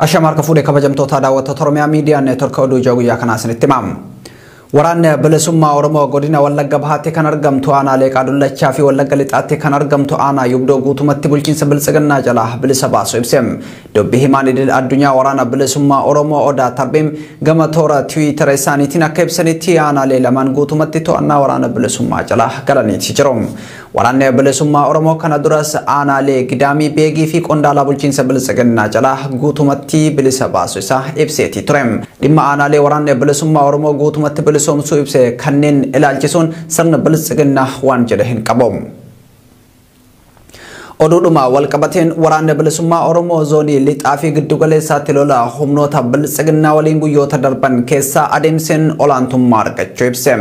Ashamarka fuudhee kabajamtoota daawwattoota Oromiyaa miidiyaa neetwork Oduu Ijoo Guyyaa kanaa isinitti himamu. Waraanni bilisummaa Oromoo godina Wallagga Bahaatti kan argamtu aanaa Leeqaa Dullachaa fi Wallagga Lixaatti kan argamtu aanaa Yubdoo guutumatti bulchiinsa Biltsiginnaa jalaa bilisa baasu ibse. Dubbii himaan idil addunyaa waraana bilisummaa Oromoo Odaa Tarbiin gama toora Tiwiitara isaaniitiin akka ibsanitti aanaalee lamaan guutumatti to'annaa waraana bilisummaa jalaa galaniiti jiru. Waraanni bilisummaa Oromoo kana duras aanaalee Gidaamii Beegii fi Qondaalaa bulchiinsa Biltsiginnaa jalaa guutumatti bilisa baasu isaa ibseeti ture. Dhimma aanaalee waraanni bilisummaa Oromoo guutumatti bilisomsuu ibse kanneen ilaalchisuun sirna Biltsiginnaa waan jedhe hin qabu. Oduudhuma walqabateen waraanni bilisummaa Oromoo zoonii lixaa fi giddugaleessaatti lola humnoota Biltsiginnaa waliin guyyoota darban keessaa adeemseen olaantummaa argachuu ibse.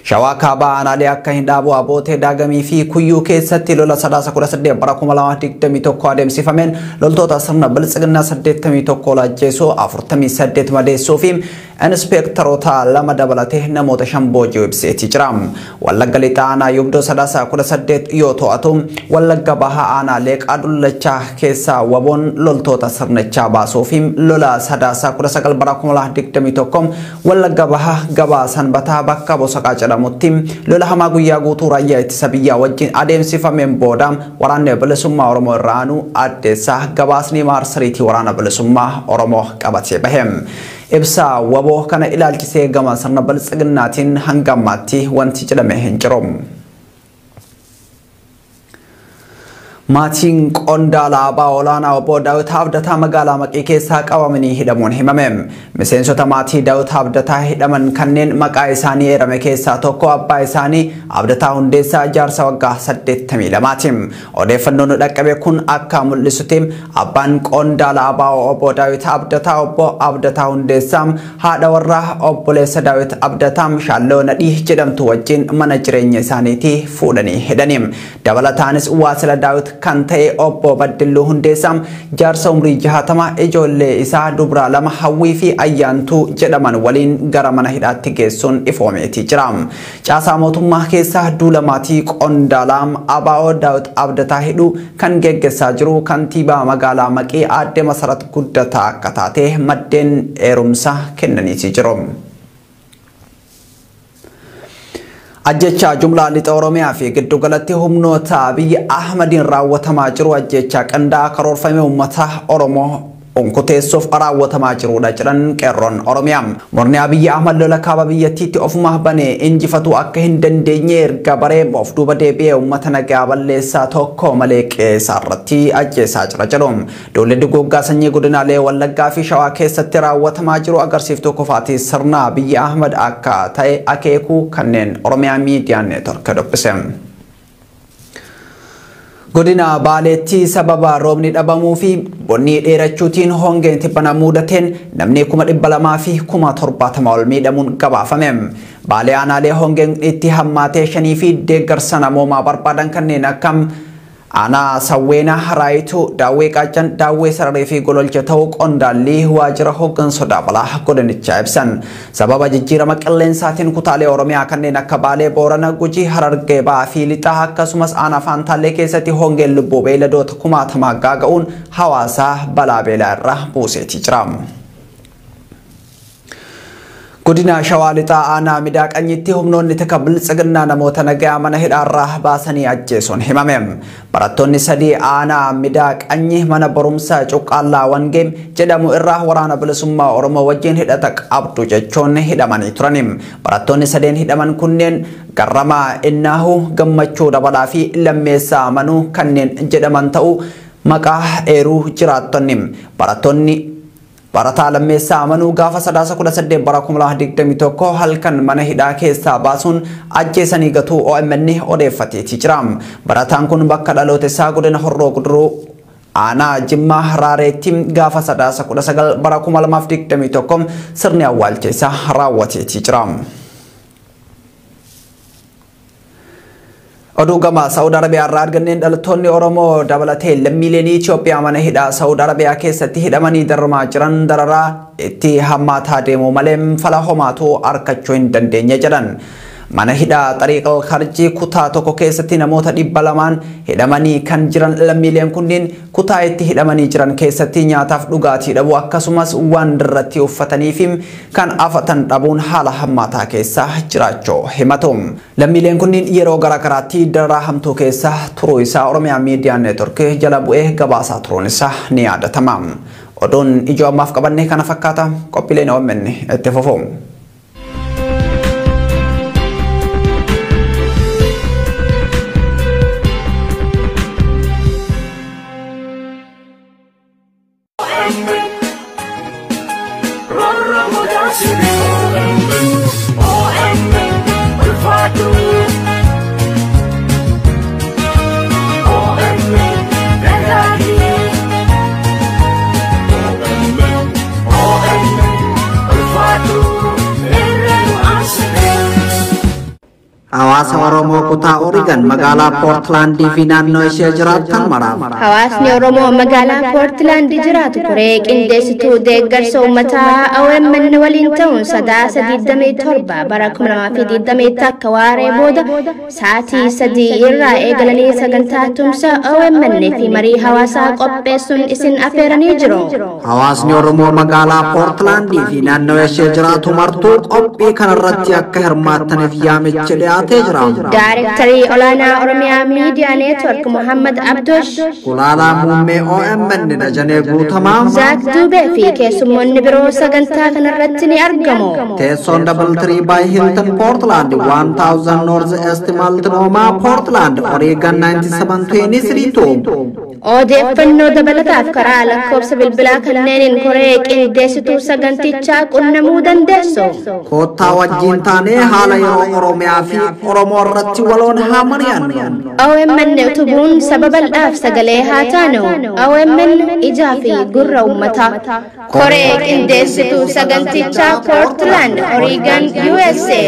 Shawaa kaabaa aanaalee akka Hindhaaboo Abootee Daagamii fi Kuyyuu keessatti lola 18 bara 2021 adeemsifameen loltoota sirna Biltsiginnaa 81 ajjeesuu 48 madeessuu fi inspektaroota 2 dabalatee namoota 5 booji'uu ibseeti jira. Wallagga Lixaa aanaa Yubdoo 18 yoo to'atu Wallagga Bahaa aanaa Leeqaa Dullachaa keessaa waboon loltoota sirnichaa baasuu fi lola 19 bara 2021 Wallagga Bahaa gabaa Sanbataa bakka Bosaqaa jedhamutti lola hamaa guyyaa guutuu raayyaa ittisa biyyaa wajjin adeemsifameen booda waraanni bilisummaa Oromoo irraanuu addeessaa gabaasni maarsariitii waraana bilisummaa Oromoo qabatee bahe. Ibsa waboo kana ilaalchisee gama sirna Biltsiginnaatiin hanga ammaatti wanti jedhame hin jiru. Maatiin Qondaalaa Abbaa Olaanaa obbo Daawit Abdataa magaalaa Maqii keessaa qabamanii hidhamuun himame. Miseensota maatii Daawit Abdataa hidhaman kanneen maqaa isaanii eerame keessaa tokko abbaa isaanii Abdataa Hundeessaa jaarsa waggaa 82ti. Odeeffannoon dhaqqabe kun akka mul'isutti abbaan Qondaalaa Abbaa obbo Daawit Abdataa obbo Abdataa Hundeessaa haadha warraa obboleessa Daawit Abdataa Shaalloo Nadhii jedhamtu wajjin mana jireenya isaaniitii fuudhanii hidhani. Dabalataanis waasila Daawit kan ta'e obbo Baddilluu Hundeessaa jaarsa umrii 60 ijoollee isaa dubra 2 Hawwii fi Ayyaantuu jedhaman waliin gara mana hidhaatti geessuun ifoomeeti jira. Caasaa mootummaa keessaa duula maatii Qondaalaa Abbaa Daawit Abdataa hidhuu kan geggeessaa jiru kantiibaa magaalaa Maqii aadde Masarat Guddataa akka taate maddeen eerumsa kennaniiti jiru. Ajjecha jumlaa lixa Oromiyaa fi giddugalatti humnoota Abiy Ahmadiin raawwatamaa jiru ajjecha qindaa karoorfame uummata Oromoo onkuteessuuf raawwatamaa jirudha jedhan qeerroon Oromiyaa. Murni Abiy Ahmad lola kaaba biyyattiitti ofuma banee injifatu akka hin dandeenye erga baree of duuba deebi'ee uummata nagaa balleessaa tokko malee qeessaarratti ajjeesaa jira jedhu. Duulli duguuggaa sanyii godinaalee Wallaggaa fi Shawaa keessatti raawwatamaa jiru agarsiiftuu kufaatii sirna Abiy Ahmad akka ta'e akeekuu kanneen Oromiyaa miidiyaa neetwork dubbise. Godina Baaleetti sababa roobni dhabamuu fi bonni dheerachuutiin hongeen tibbana mudateen namni 200 fi 70 ol miidhamuun gabaafame. Baalee aanaalee hongeen itti hammaatee 5 fi deeggarsa namoomaa barbaadan kanneen akka Ana Sawweena Raayituu Daawwee Qaachan Daawwee Sararee fi Gololcha ta'uu qondaalli waajjira hooggansa balaa godinichaa ibsan. Sababa jijjiirama qilleensaatiin kutaalee Oromiyaa kanneen akka Baalee, Boorana, Gujii, Harargee Bahaa fi Lixaa akkasumas aanaa Faantaallee keessatti hongeen lubbuu beeyladoota 60 gaaga'uun hawaasa balaa beelaa irra buuseeti jira. Godina Shawaa Lixaa aanaa Midaaqanyitti humnoonni tika Biltsiginnaa namoota nagaa mana hidhaarraa baasanii ajjeesuun himame. Barattoonni 3 aanaa Midaaqanyi mana barumsaa Cuqqaallaa Wangeem jedhamu irraa waraana bilisummaa Oromoo wajjin hidhata qabdu jechuun hidhamanii turani. Barattoonni 3 hidhaman kunneen Garramaa Innaahu, Gammachuu Dabalaa fi Lammeessaa Manuu kanneen jedhaman ta'uu maqaa eeruu jiraattonni. Barataa Lammeessaa Manuu gaafa 18 bara 2021 halkan mana hidhaa keessaa baasuun ajjeesanii gatuu OMN odeeffateeti jira. Barataan kun bakka dhaloota isaa godina Horroo Guduruu aanaa Jimmaa Haraareetti gaafa 19 bara 2021 sirni awwaalcha isaa raawwateeti jira. Oduu gama Saudi Arabiyaa irraa arganneen dhalattoonni Oromoo dabalatee lammiileen Itoophiyaa mana hidhaa Saudi Arabiyaa keessatti hidhamanii dararamaa jiran dararaa itti hammaataa deemuu malee fala homaatu argachuu hin dandeenye jedhan. mana hidhaa Xariiqal Kharjii kutaa tokko keessatti namoota 200 hidhamanii kan jiran lammiileen kunniin kutaa itti hidhamanii jiran keessatti nyaataaf dhugaatii dhabuu akkasumas waan dirratti uffatanii fi kan afatan dhabuun haala hammaataa keessa jiraachuu himatu. Lammiileen kunniin yeroo garaagaraatti daraa hamtuu keessa turuu isaa Oromiyaa Miidiyaa Neetwork jala bu'ee gabaasaa turuun isaa ni yaadatama. Oduun ijoo ammaaf qabannee kana fakkaata qophiileen OMN itti fufu. Hawaasa Oromoo kutaa Oregon magaalaa Portland fi naannoo ishee jiraatan maraaf. Hawaasni Oromoo magaalaa Portland jiraatu koree qindeessituu deeggarsa uummataa OMN waliin ta'uun sadaasa 27 bara 2021 akka waaree booda sa'aatii 3 irraa eegalanii sagantaa tumsa OMN fi marii hawaasaa qopheessuun isin affeeranii jiru. Hawaasni Oromoo magaalaa Portland fi naannoo ishee jiraatu martuu qophii kanarratti akka hirmaattaniif yaamicha dhiyaate. Directory Olana Oromia Media Network Muhammad Abdush Kulala Mumme OMN Dajane Gutama Zak Dube fi keessummoonni biroo sagantaa kanarratti ni argamu. Teessoon Doubletree by Hilton Portland 1000 North East Multnomah Portland Oregon 9723 Odeeffannoo dabalataaf karaa lakkoofsa bilbilaa kanneeniin koree qindeessituu sagantichaa qunnamuu dandeessu. Koottaa wajjin taanee haala yeroo Oromiyaa fi Oromoo irratti waloon haa mari'annu. OMN utubuun sababal'aaf sagalee haa taanu. OMN ijaa fi gurra uummataa. Koree qindeessituu sagantichaa Portland, Oregon, USA.